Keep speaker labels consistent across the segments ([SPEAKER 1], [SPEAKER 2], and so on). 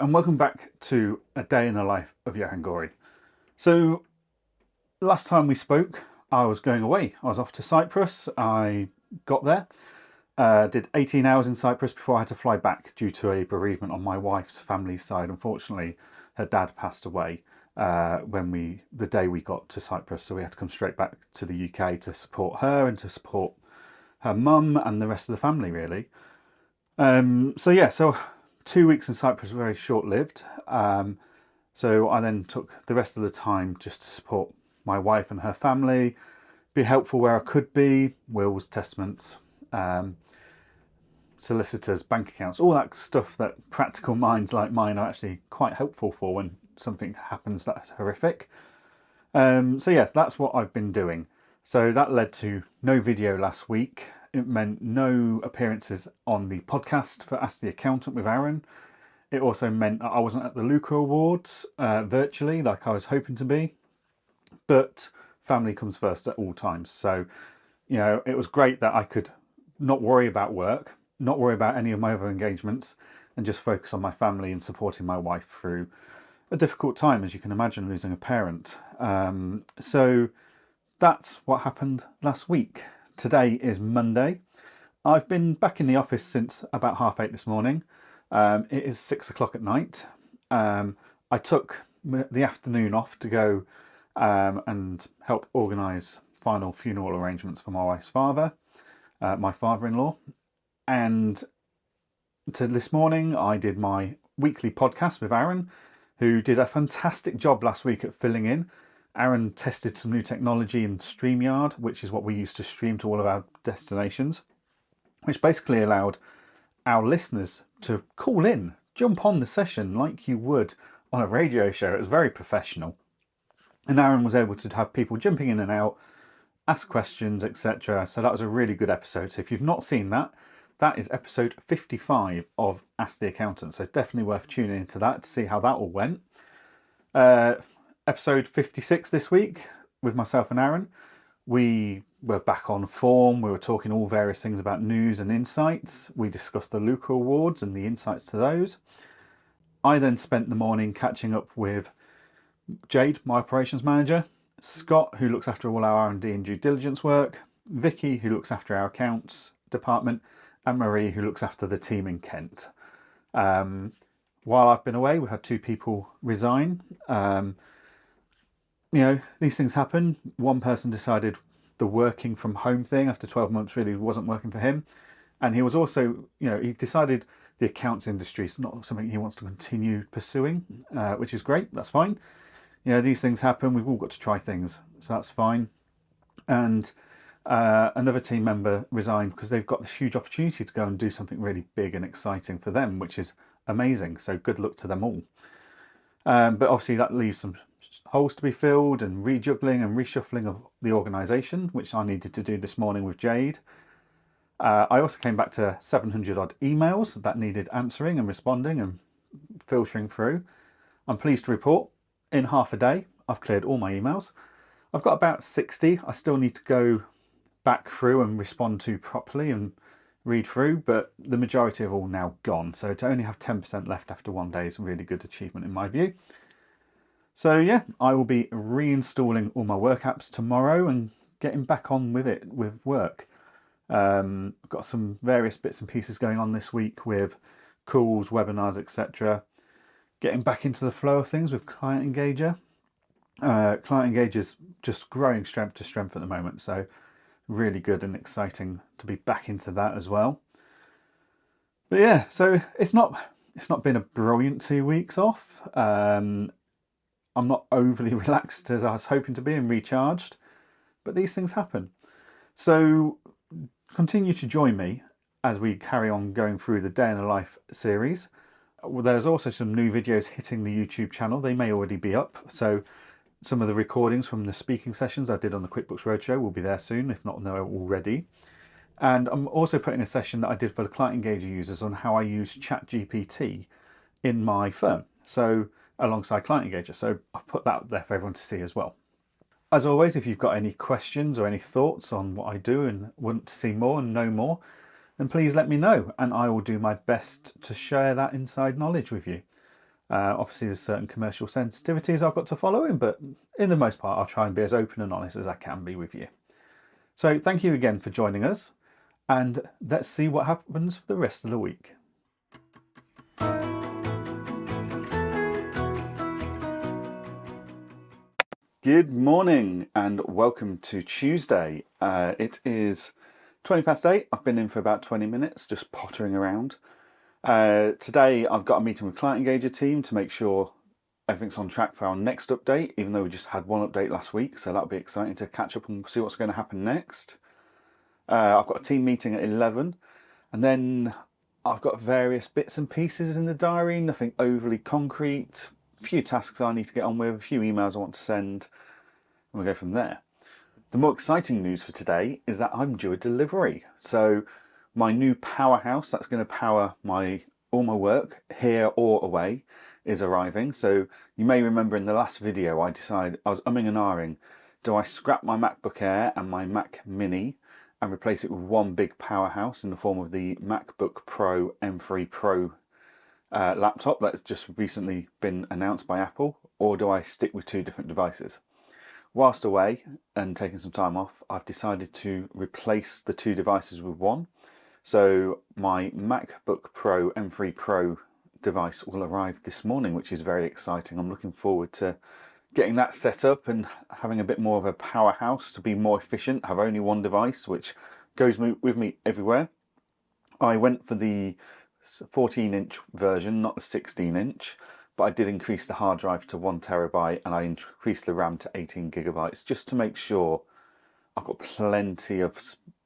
[SPEAKER 1] and welcome back to A Day in the Life of Johann Goree. So, last time we spoke, I was going away. I was off to Cyprus. I got there, did 18 hours in Cyprus before I had to fly back due to a bereavement on my wife's family side. Unfortunately, her dad passed away the day we got to Cyprus, so we had to come straight back to the UK to support her and to support her mum and the rest of the family, really. So 2 weeks in Cyprus was very short-lived. So I then took the rest of the time just to support my wife and her family, be helpful where I could be, wills, testaments, solicitors, bank accounts, all that stuff that practical minds like mine are actually quite helpful for when something happens that's horrific. That's what I've been doing. So that led to no video last week. It meant no appearances on the podcast for Ask the Accountant with Aaron. It also meant I wasn't at the Luca Awards virtually like I was hoping to be. But family comes first at all times. So, it was great that I could not worry about work, not worry about any of my other engagements, and just focus on my family and supporting my wife through a difficult time, as you can imagine, losing a parent. So that's what happened last week. Today is Monday. I've been back in the office since about 8:30 this morning. It is 6 o'clock at night. I took the afternoon off to go and help organise final funeral arrangements for my wife's father, my father-in-law. And this morning I did my weekly podcast with Aaron, who did a fantastic job last week at filling in. Aaron tested some new technology in StreamYard, which is what we use to stream to all of our destinations, which basically allowed our listeners to call in, jump on the session like you would on a radio show. It was very professional. And Aaron was able to have people jumping in and out, ask questions, etc. So that was a really good episode. So if you've not seen that, that is episode 55 of Ask the Accountant. So definitely worth tuning into that to see how that all went. Episode 56 this week with myself and Aaron. We were back on form. We were talking all various things about news and insights. We discussed the Luca Awards and the insights to those. I then spent the morning catching up with Jade, my operations manager, Scott, who looks after all our R&D and due diligence work, Vicky, who looks after our accounts department, and Marie, who looks after the team in Kent. While I've been away, we've had 2 people resign. These things happen. One person decided the working from home thing after 12 months really wasn't working for him. And he was also, he decided the accounts industry is not something he wants to continue pursuing, which is great. That's fine. These things happen. We've all got to try things. So that's fine. And another team member resigned because they've got this huge opportunity to go and do something really big and exciting for them, which is amazing. So good luck to them all. But obviously that leaves some holes to be filled and rejuggling and reshuffling of the organisation, which I needed to do this morning with Jade. I also came back to 700 odd emails that needed answering and responding and filtering through. I'm pleased to report in half a day I've cleared all my emails. I've got about 60 I still need to go back through and respond to properly and read through, but the majority are all now gone. So to only have 10% left after one day is a really good achievement in my view. So yeah, I will be reinstalling all my work apps tomorrow and getting back on with it with work. I've got some various bits and pieces going on this week with calls, webinars, etc. Getting back into the flow of things with Client Engager. Client Engager is just growing strength to strength at the moment, so really good and exciting to be back into that as well. But yeah, so it's not been a brilliant 2 weeks off. I'm not overly relaxed as I was hoping to be and recharged, but these things happen. So continue to join me as we carry on going through the Day in the Life series. There's also some new videos hitting the YouTube channel. They may already be up. So some of the recordings from the speaking sessions I did on the QuickBooks Roadshow will be there soon, if not there already. And I'm also putting a session that I did for the Client Engager users on how I use ChatGPT in my firm. So alongside Client Engager. So I've put that up there for everyone to see as well. As always, if you've got any questions or any thoughts on what I do and want to see more and know more, then please let me know and I will do my best to share that inside knowledge with you. Obviously, there's certain commercial sensitivities I've got to follow in, but in the most part, I'll try and be as open and honest as I can be with you. So thank you again for joining us, and let's see what happens for the rest of the week. Good morning and welcome to Tuesday. It is 8:20. I've been in for about 20 minutes, just pottering around. Today I've got a meeting with Client Engager team to make sure everything's on track for our next update, even though we just had one update last week, so that'll be exciting to catch up and see what's going to happen next. I've got a team meeting at 11, and then I've got various bits and pieces in the diary, nothing overly concrete, a few tasks I need to get on with, a few emails I want to send, and we'll go from there. The more exciting news for today is that I'm due a delivery. So my new powerhouse that's going to power all my work here or away is arriving. So you may remember in the last video I decided I was umming and ahhing. Do I scrap my MacBook Air and my Mac Mini and replace it with one big powerhouse in the form of the MacBook Pro M3 Pro laptop that's just recently been announced by Apple, or do I stick with two different devices? Whilst away and taking some time off, I've decided to replace the two devices with one. So my MacBook Pro M3 Pro device will arrive this morning, which is very exciting. I'm looking forward to getting that set up and having a bit more of a powerhouse to be more efficient, have only one device, which goes with me everywhere. I went for the 14-inch version, not the 16-inch, but I did increase the hard drive to 1 terabyte and I increased the RAM to 18 gigabytes just to make sure I've got plenty of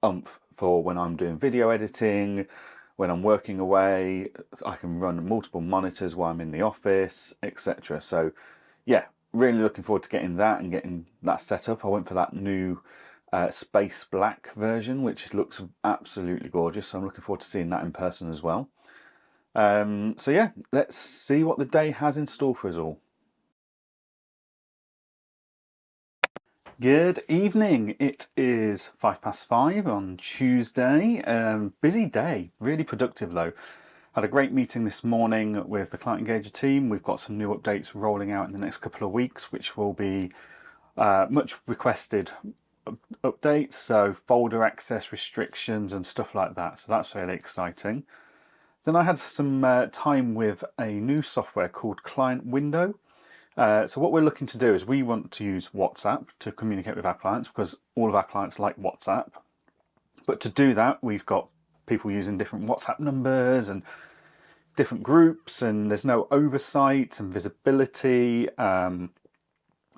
[SPEAKER 1] oomph for when I'm doing video editing, when I'm working away. I can run multiple monitors while I'm in the office, etc. So yeah, really looking forward to getting that set up. I went for that new space black version, which looks absolutely gorgeous. So I'm looking forward to seeing that in person as well. So yeah, let's see what the day has in store for us all. Good evening. It is 5:05 on Tuesday. Busy day, really productive though. Had a great meeting this morning with the Client Engager team. We've got some new updates rolling out in the next couple of weeks, which will be much requested updates, so folder access restrictions and stuff like that. So that's really exciting. Then I had some time with a new software called Client Window. So what we're looking to do is we want to use WhatsApp to communicate with our clients because all of our clients like WhatsApp. But to do that, we've got people using different WhatsApp numbers and different groups, and there's no oversight and visibility,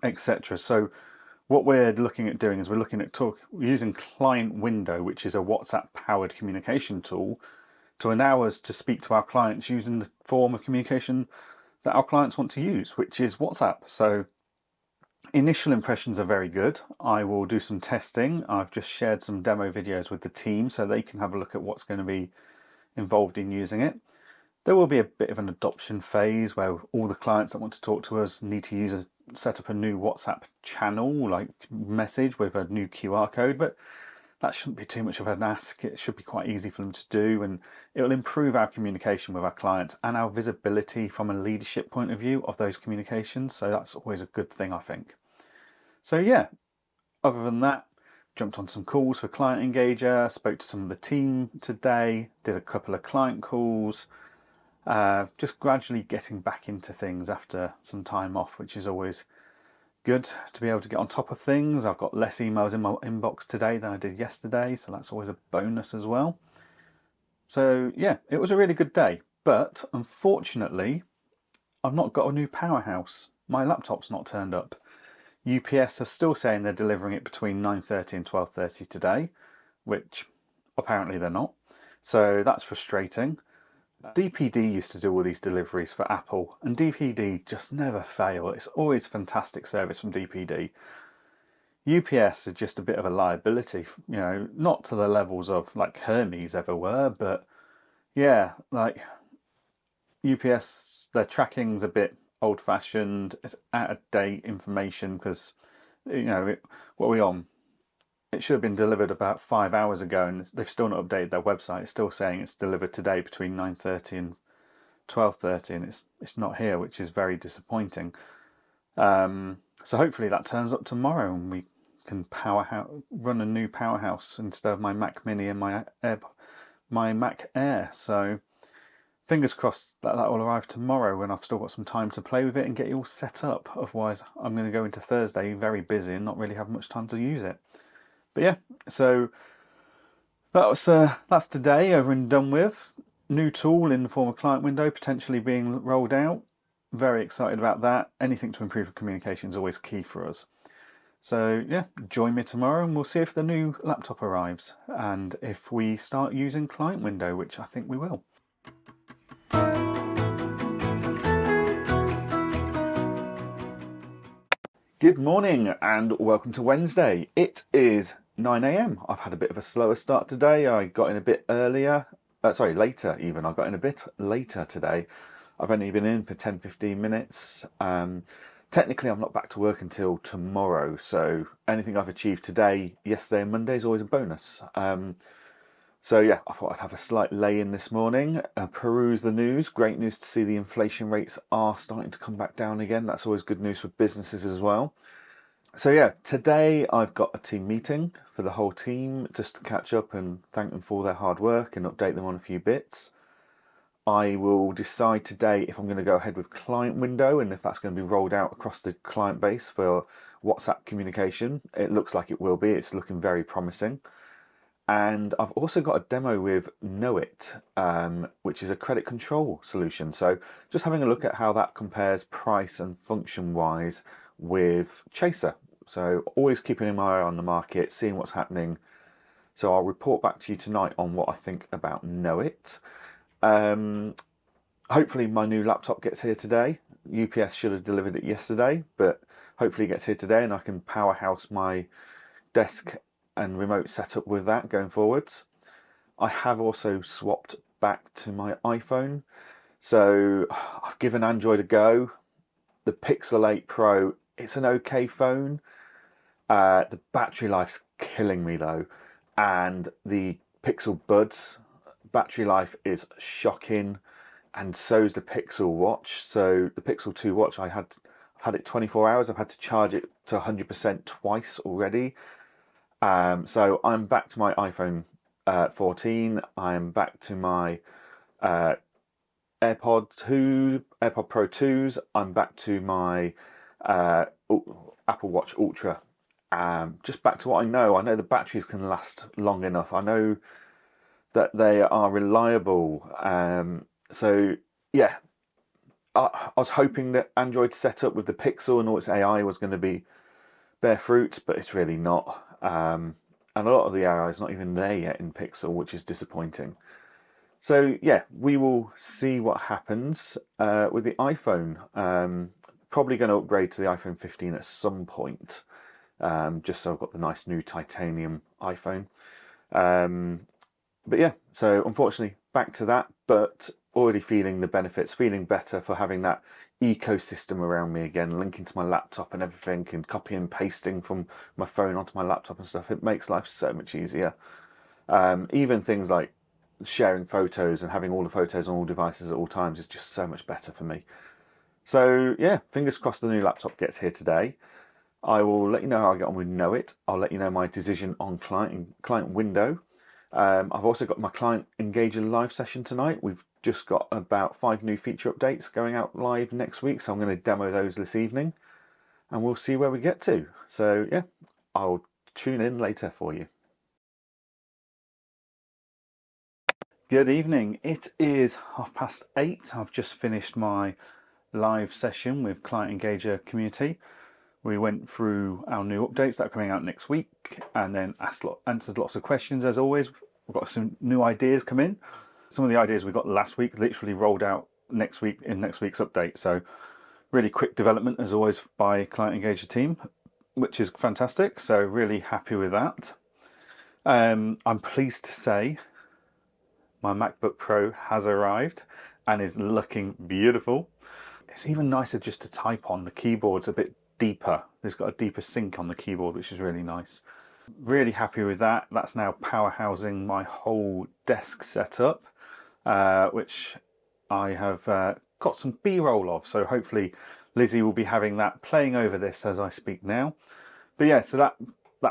[SPEAKER 1] etc. So what we're looking at doing is we're looking at using Client Window, which is a WhatsApp-powered communication tool, to allow us to speak to our clients using the form of communication that our clients want to use, which is WhatsApp. So initial impressions are very good. I will do some testing. I've just shared some demo videos with the team so they can have a look at what's going to be involved in using it. There will be a bit of an adoption phase where all the clients that want to talk to us need to set up a new WhatsApp channel, like message with a new QR code, but that shouldn't be too much of an ask. It should be quite easy for them to do, and it will improve our communication with our clients and our visibility from a leadership point of view of those communications. So that's always a good thing, I think. So yeah, other than that, jumped on some calls for Client Engager, spoke to some of the team today, did a couple of client calls, just gradually getting back into things after some time off, which is always good to be able to get on top of things. I've got less emails in my inbox today than I did yesterday, so that's always a bonus as well. So yeah, it was a really good day, but unfortunately I've not got a new powerhouse. My laptop's not turned up. UPS are still saying they're delivering it between 9:30 and 12:30 today, which apparently they're not. So that's frustrating. DPD used to do all these deliveries for Apple, and DPD just never fail. It's always fantastic service from DPD. UPS is just a bit of a liability, you know, not to the levels of like Hermes ever were, but yeah, like UPS, their tracking's a bit old-fashioned. It's out-of-date information because, you know, what are we on? It should have been delivered about 5 hours ago, and they've still not updated their website. It's still saying it's delivered today between 9:30 and 12:30 and it's not here, which is very disappointing. So hopefully that turns up tomorrow and we can run a new powerhouse instead of my Mac Mini and my Mac Air. So fingers crossed that will arrive tomorrow when I've still got some time to play with it and get it all set up. Otherwise, I'm going to go into Thursday very busy and not really have much time to use it. But yeah, so that's today over and done with. New tool in the form of client window potentially being rolled out. Very excited about that. Anything to improve communication is always key for us. So yeah, join me tomorrow and we'll see if the new laptop arrives and if we start using client window, which I think we will. Good morning and welcome to Wednesday. It is 9 a.m. I've had a bit of a slower start today. I got in a bit later even. I got in a bit later today. I've only been in for 10-15 minutes. Technically, I'm not back to work until tomorrow, so anything I've achieved today, yesterday and Monday is always a bonus. So yeah, I thought I'd have a slight lay-in this morning, peruse the news. Great news to see the inflation rates are starting to come back down again. That's always good news for businesses as well. So yeah, today I've got a team meeting for the whole team just to catch up and thank them for all their hard work and update them on a few bits. I will decide today if I'm going to go ahead with client window and if that's going to be rolled out across the client base for WhatsApp communication. It looks like it will be. It's looking very promising. And I've also got a demo with Knowit, which is a credit control solution. So just having a look at how that compares price and function wise with Chaser. So always keeping an eye on the market, seeing what's happening. So I'll report back to you tonight on what I think about Knowit. Hopefully my new laptop gets here today. UPS should have delivered it yesterday, but hopefully it gets here today and I can powerhouse my desk and remote setup with that going forwards. I have also swapped back to my iPhone. So I've given Android a go. The Pixel 8 Pro, it's an okay phone. The battery life's killing me though. And the Pixel Buds battery life is shocking, and so's the Pixel Watch. So the Pixel 2 watch, I've had it 24 hours. I've had to charge it to 100% twice already. So I'm back to my iPhone 14. I'm back to my AirPod Pro 2s. I'm back to my Apple Watch Ultra. Just back to what I know. I know the batteries can last long enough. I know that they are reliable. So yeah, I was hoping that Android setup with the Pixel and all its AI was going to bear fruit, but it's really not. And a lot of the AI is not even there yet in Pixel, which is disappointing. So yeah, we will see what happens with the iPhone. Probably going to upgrade to the iPhone 15 at some point, just so I've got the nice new titanium iPhone. But yeah, so unfortunately back to that, but already feeling the benefits, feeling better for having that ecosystem around me again, linking to my laptop and everything, and copying and pasting from my phone onto my laptop and stuff. It makes life so much easier. Even things like sharing photos and having all the photos on all devices at all times is just so much better for me. So yeah, fingers crossed the new laptop gets here today. I will let you know how I get on with Knowit. I'll let you know my decision on client window. I've also got my client Engager live session tonight. We've just got about 5 new feature updates going out live next week, so I'm going to demo those this evening and we'll see where we get to. So yeah, I'll tune in later for you. Good evening. It is 8:30. I've just finished my live session with Client Engager community. We went through our new updates that are coming out next week and then answered lots of questions as always. We've got some new ideas come in. Some of the ideas we got last week literally rolled out next week in next week's update. So really quick development as always by Client Engager team, which is fantastic. So really happy with that. I'm pleased to say my MacBook Pro has arrived and is looking beautiful. It's even nicer just to type on. The keyboard's a bit deeper. It's got a deeper sync on the keyboard, which is really nice. Really happy with that. That's now power housing my whole desk setup, which I have got some B-roll of, so hopefully Lizzie will be having that playing over this as I speak now. But yeah, so that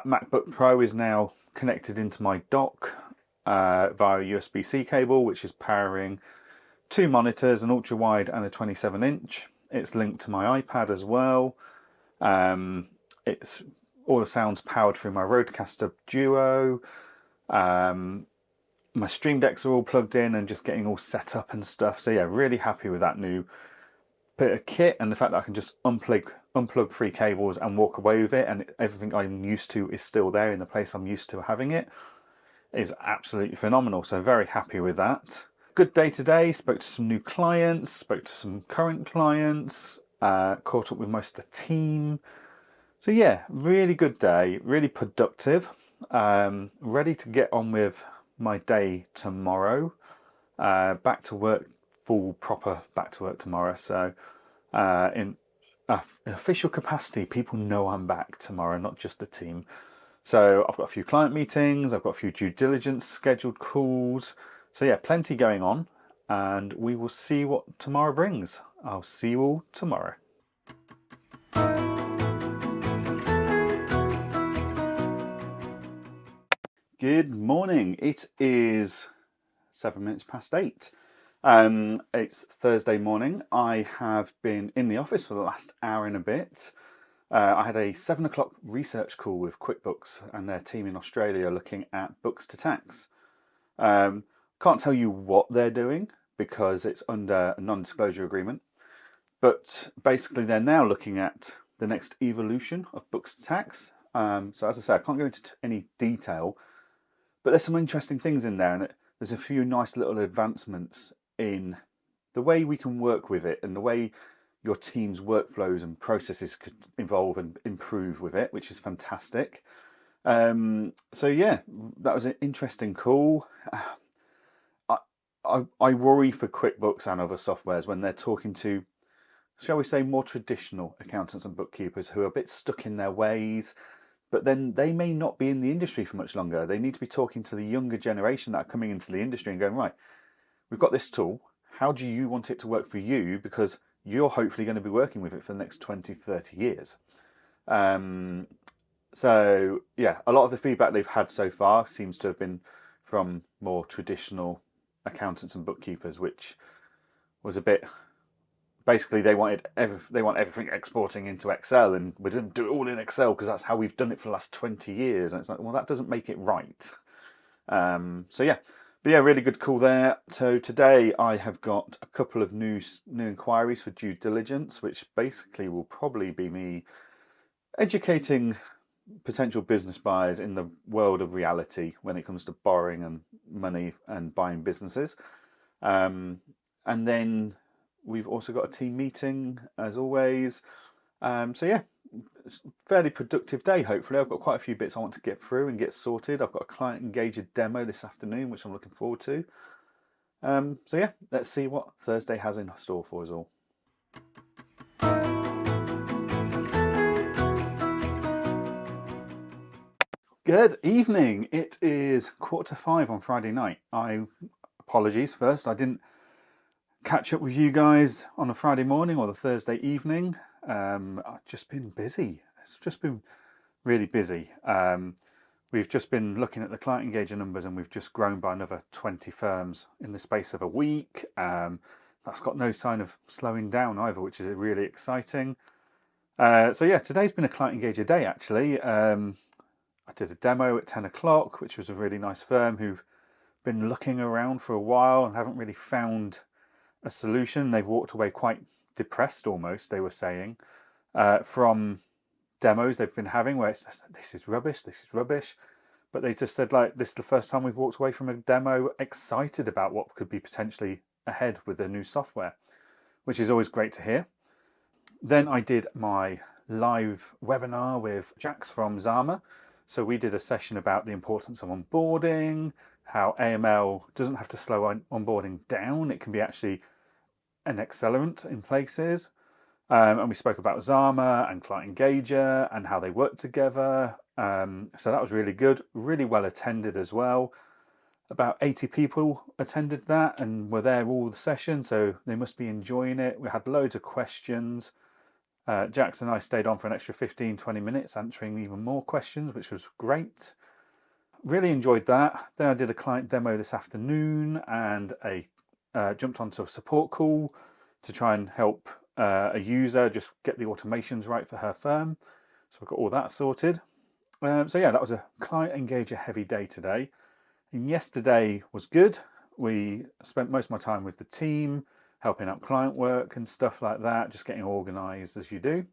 [SPEAKER 1] MacBook Pro is now connected into my dock via USB-C cable, which is powering 2 monitors, an ultra-wide and a 27-inch. It's linked to my iPad as well. It's all the sounds powered through my Rodecaster Duo. My Stream Decks are all plugged in and just getting all set up and stuff. So yeah, really happy with that new bit of kit, and the fact that I can just unplug 3 cables and walk away with it, and everything I'm used to is still there in the place I'm used to having it, is absolutely phenomenal. So very happy with that. Good day today. Spoke to some new clients, spoke to some current clients, caught up with most of the team. So yeah, really good day, really productive. Ready to get on with my day tomorrow. Back to work, full proper back to work tomorrow. So in official capacity, people know I'm back tomorrow, not just the team. So I've got a few client meetings, I've got a few due diligence scheduled calls. So yeah, plenty going on, and we will see what tomorrow brings. I'll see you all tomorrow. Good morning. It is 7 minutes past 8. It's Thursday morning. I have been in the office for the last hour and a bit. I had a 7 o'clock research call with QuickBooks and their team in Australia looking at books to tax. Can't tell you what they're doing because it's under a non-disclosure agreement, but basically they're now looking at the next evolution of books to tax. So as I say, I can't go into any detail, but there's some interesting things in there, and there's a few nice little advancements in the way we can work with it and the way your team's workflows and processes could evolve and improve with it, which is fantastic. So yeah, that was an interesting call. I worry for QuickBooks and other softwares when they're talking to, shall we say, more traditional accountants and bookkeepers who are a bit stuck in their ways, but then they may not be in the industry for much longer. They need to be talking to the younger generation that are coming into the industry and going, right, we've got this tool. How do you want it to work for you? Because you're hopefully going to be working with it for the next 20, 30 years. So yeah, a lot of the feedback they've had so far seems to have been from more traditional accountants and bookkeepers, which was a bit, basically they want everything exporting into Excel, and we didn't do it all in Excel because that's how we've done it for the last 20 years. And it's like, well, that doesn't make it right. So yeah, but yeah, really good call there. So today I have got a couple of new inquiries for due diligence, which basically will probably be me educating potential business buyers in the world of reality when it comes to borrowing and money and buying businesses. And then we've also got a team meeting as always. So yeah, fairly productive day, hopefully. I've got quite a few bits I want to get through and get sorted. I've got a client Engager demo this afternoon, which I'm looking forward to. So yeah, let's see what Thursday has in store for us all. Good evening. It is 4:45 on Friday night. Apologies first, I didn't catch up with you guys on a Friday morning or the Thursday evening. I've just been busy. It's just been really busy. We've just been looking at the client engager numbers, and we've just grown by another 20 firms in the space of a week. That's got no sign of slowing down either, which is really exciting. So yeah, today's been a client engager day actually. I did a demo at 10 o'clock, which was a really nice firm who've been looking around for a while and haven't really found a solution. They've walked away quite depressed almost, they were saying, from demos they've been having where it's just, this is rubbish. But they just said, like, this is the first time we've walked away from a demo excited about what could be potentially ahead with the new software, which is always great to hear. Then I did my live webinar with Jax from Zama. So we did a session about the importance of onboarding, how AML doesn't have to slow onboarding down. It can be actually an accelerant in places. And we spoke about Zama and Client Engager and how they work together. So that was really good, really well attended as well. About 80 people attended that and were there all the session, so they must be enjoying it. We had loads of questions. Jax and I stayed on for an extra 15-20 minutes answering even more questions, which was great. Really enjoyed that. Then I did a client demo this afternoon and jumped onto a support call to try and help a user just get the automations right for her firm. So we've got all that sorted. So yeah, that was a client engager heavy day today. And yesterday was good. We spent most of my time with the team, helping out client work and stuff like that, just getting organised as you do.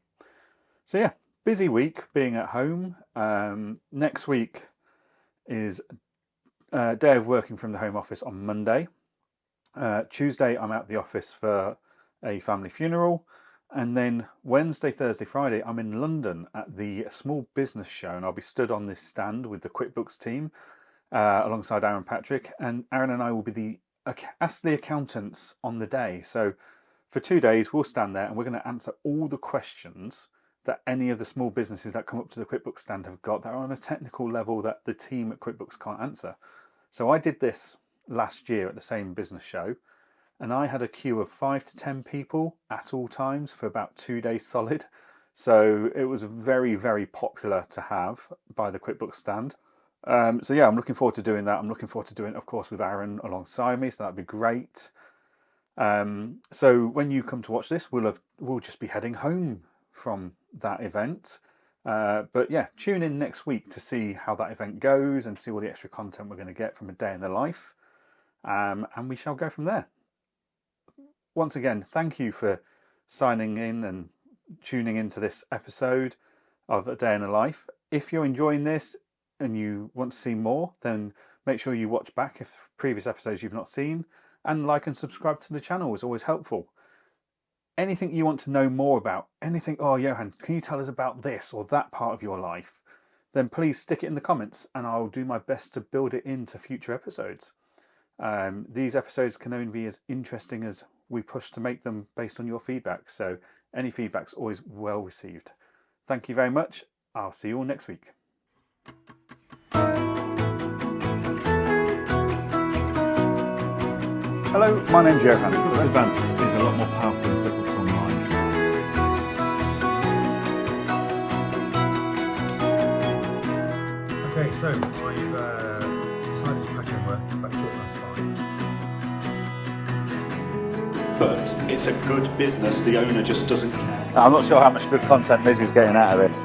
[SPEAKER 1] So yeah, busy week being at home. Next week is a day of working from the home office on Monday. Tuesday I'm out the office for a family funeral. And then Wednesday, Thursday, Friday, I'm in London at the Small Business Show, and I'll be stood on this stand with the QuickBooks team alongside Aaron Patrick, and Aaron and I will be the Ask the Accountants on the day. So for 2 days we'll stand there and we're going to answer all the questions that any of the small businesses that come up to the QuickBooks stand have got that are on a technical level that the team at QuickBooks can't answer. So I did this last year at the same business show, and I had a queue of 5 to 10 people at all times for about 2 days solid. So it was very, very popular to have by the QuickBooks stand. So yeah, I'm looking forward to doing that. I'm looking forward to doing it, of course, with Aaron alongside me, so that'd be great. So when you come to watch this, we'll just be heading home from that event. But yeah, tune in next week to see how that event goes and see all the extra content we're going to get from a day in the life. And we shall go from there. Once again, thank you for signing in and tuning into this episode of A Day in the Life. If you're enjoying this and you want to see more, then make sure you watch back if previous episodes you've not seen, and like and subscribe to the channel is always helpful. Anything you want to know more about, anything, oh Johann, can you tell us about this or that part of your life, then please stick it in the comments and I'll do my best to build it into future episodes. These episodes can only be as interesting as we push to make them based on your feedback, so any feedback's always well received. Thank you very much. I'll see you all next week. Hello, my name's Johann. QuickBooks Advanced is a lot more powerful than QuickBooks Online. Okay, so I've decided to pack in work. It's about 5:15.
[SPEAKER 2] But it's a good business, the owner just doesn't care.
[SPEAKER 1] I'm not sure how much good content Liz is getting out of this.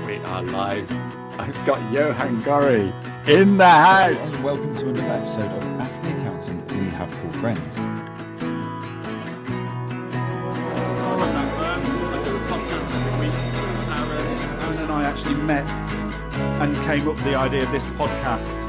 [SPEAKER 3] We are live. I've got Johann Goree in the house.
[SPEAKER 4] And welcome to another episode of Ask the Accountant We Have Called Friends.
[SPEAKER 3] I run that firm. I do a podcast every week. Aaron and I actually met and came up with the idea of this podcast